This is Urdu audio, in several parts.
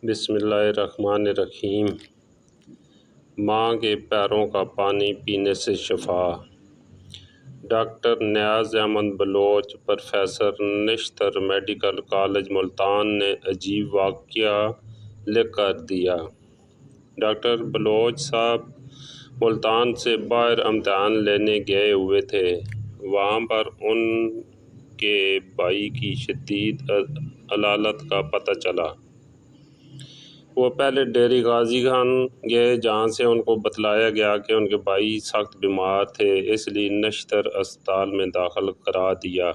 بسم اللہ الرحمن الرحیم۔ ماں کے پیروں کا پانی پینے سے شفا۔ ڈاکٹر نیاز احمد بلوچ، پروفیسر نشتر میڈیکل کالج ملتان نے عجیب واقعہ لکھ کر دیا۔ ڈاکٹر بلوچ صاحب ملتان سے باہر امتحان لینے گئے ہوئے تھے۔ وہاں پر ان کے بھائی کی شدید علالت کا پتہ چلا۔ وہ پہلے ڈیری غازی خان گئے، جہاں سے ان کو بتلایا گیا کہ ان کے بھائی سخت بیمار تھے، اس لیے نشتر اسپتال میں داخل کرا دیا۔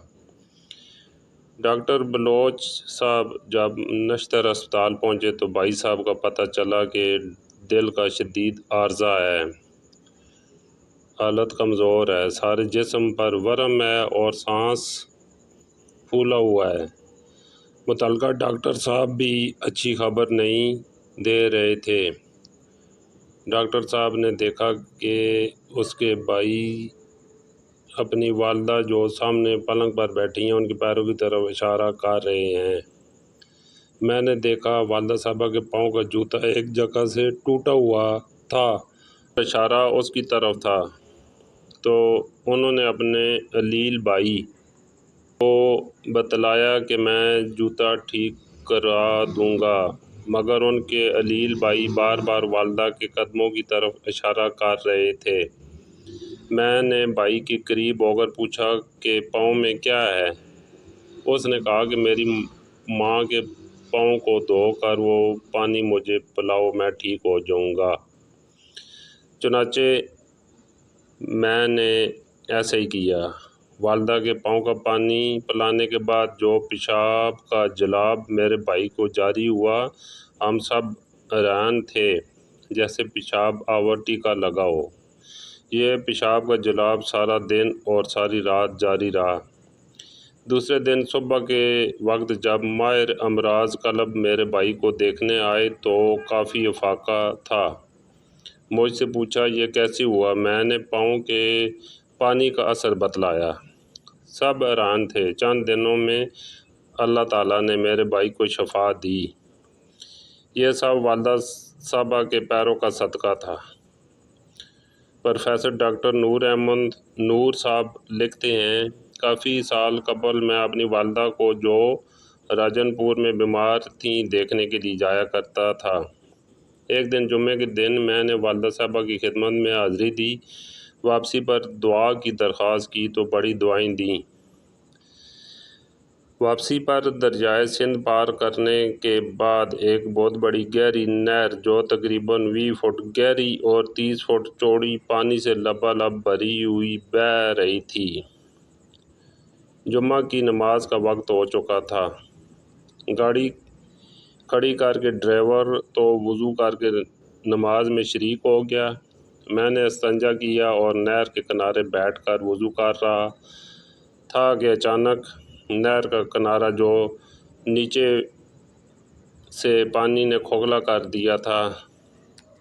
ڈاکٹر بلوچ صاحب جب نشتر اسپتال پہنچے تو بھائی صاحب کا پتہ چلا کہ دل کا شدید عارضہ ہے، حالت کمزور ہے، سارے جسم پر ورم ہے اور سانس پھولا ہوا ہے۔ متعلقہ ڈاکٹر صاحب بھی اچھی خبر نہیں دے رہے تھے۔ ڈاکٹر صاحب نے دیکھا کہ اس کے بھائی اپنی والدہ جو سامنے پلنگ پر بیٹھی ہیں ان کے پیروں کی طرف اشارہ کر رہے ہیں۔ میں نے دیکھا والدہ صاحبہ کے پاؤں کا جوتا ایک جگہ سے ٹوٹا ہوا تھا، اشارہ اس کی طرف تھا، تو انہوں نے اپنے علیل بھائی کو بتلایا کہ میں جوتا ٹھیک کرا دوں گا، مگر ان کے علیل بھائی بار بار والدہ کے قدموں کی طرف اشارہ کر رہے تھے۔ میں نے بھائی کے قریب ہو کر پوچھا کہ پاؤں میں کیا ہے؟ اس نے کہا کہ میری ماں کے پاؤں کو دھو کر وہ پانی مجھے پلاؤ، میں ٹھیک ہو جاؤں گا۔ چنانچہ میں نے ایسا ہی کیا۔ والدہ کے پاؤں کا پانی پلانے کے بعد جو پیشاب کا جلاب میرے بھائی کو جاری ہوا، ہم سب حیران تھے، جیسے پیشاب آورٹی کا لگا ہو۔ یہ پیشاب کا جلاب سارا دن اور ساری رات جاری رہا۔ دوسرے دن صبح کے وقت جب ماہر امراض قلب میرے بھائی کو دیکھنے آئے تو کافی افاقہ تھا۔ مجھ سے پوچھا یہ کیسے ہوا؟ میں نے پاؤں کے پانی کا اثر بتلایا۔ سب حیران تھے۔ چند دنوں میں اللہ تعالیٰ نے میرے بھائی کو شفا دی۔ یہ سب والدہ صاحبہ کے پیروں کا صدقہ تھا۔ پروفیسر ڈاکٹر نور احمد نور صاحب لکھتے ہیں، کافی سال قبل میں اپنی والدہ کو جو راجن پور میں بیمار تھیں دیکھنے کے لیے جایا کرتا تھا۔ ایک دن جمعے کے دن میں نے والدہ صاحبہ کی خدمت میں حاضری دی۔ واپسی پر دعا کی درخواست کی تو بڑی دعائیں دیں۔ واپسی پر دریائے سندھ پار کرنے کے بعد ایک بہت بڑی گہری نہر جو تقریباً 20 فٹ گہری اور 30 فٹ چوڑی پانی سے لبالب بھری ہوئی بہہ رہی تھی۔ جمعہ کی نماز کا وقت ہو چکا تھا۔ گاڑی کھڑی کر کے ڈرائیور تو وضو کر کے نماز میں شریک ہو گیا۔ میں نے استنجا کیا اور نہر کے کنارے بیٹھ کر وضو کر رہا تھا کہ اچانک نہر کا کنارہ جو نیچے سے پانی نے کھوکھلا کر دیا تھا،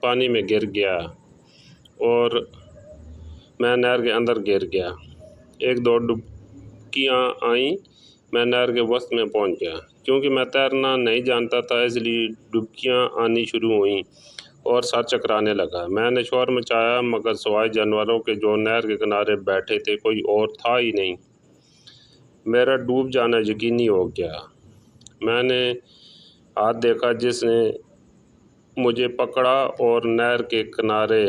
پانی میں گر گیا اور میں نہر کے اندر گر گیا۔ ایک دو ڈبکیاں آئیں، میں نہر کے وسط میں پہنچ گیا۔ کیونکہ میں تیرنا نہیں جانتا تھا، اس لیے ڈبکیاں آنی شروع ہوئیں اور سر چکرانے لگا۔ میں نے شور مچایا، مگر سوائے جانوروں کے جو نہر کے کنارے بیٹھے تھے کوئی اور تھا ہی نہیں۔ میرا ڈوب جانا یقینی ہو گیا۔ میں نے ہاتھ دیکھا جس نے مجھے پکڑا اور نہر کے کنارے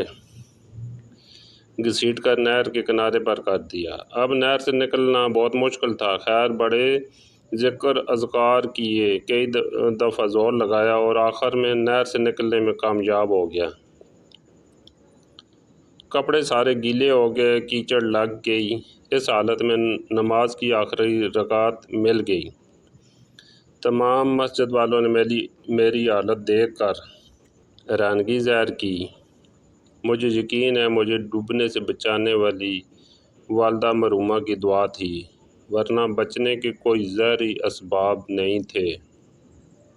گھسیٹ کر نہر کے کنارے پر کر دیا۔ اب نہر سے نکلنا بہت مشکل تھا۔ خیر بڑے ذکر اذکار کیے، کئی دفعہ زور لگایا اور آخر میں نہر سے نکلنے میں کامیاب ہو گیا۔ کپڑے سارے گیلے ہو گئے، کیچڑ لگ گئی۔ اس حالت میں نماز کی آخری رکعت مل گئی۔ تمام مسجد والوں نے میری حالت دیکھ کر حیرانگی ظاہر کی۔ مجھے یقین ہے مجھے ڈوبنے سے بچانے والی والدہ مرحومہ کی دعا تھی، ورنہ بچنے کے کوئی ظاہری اسباب نہیں تھے۔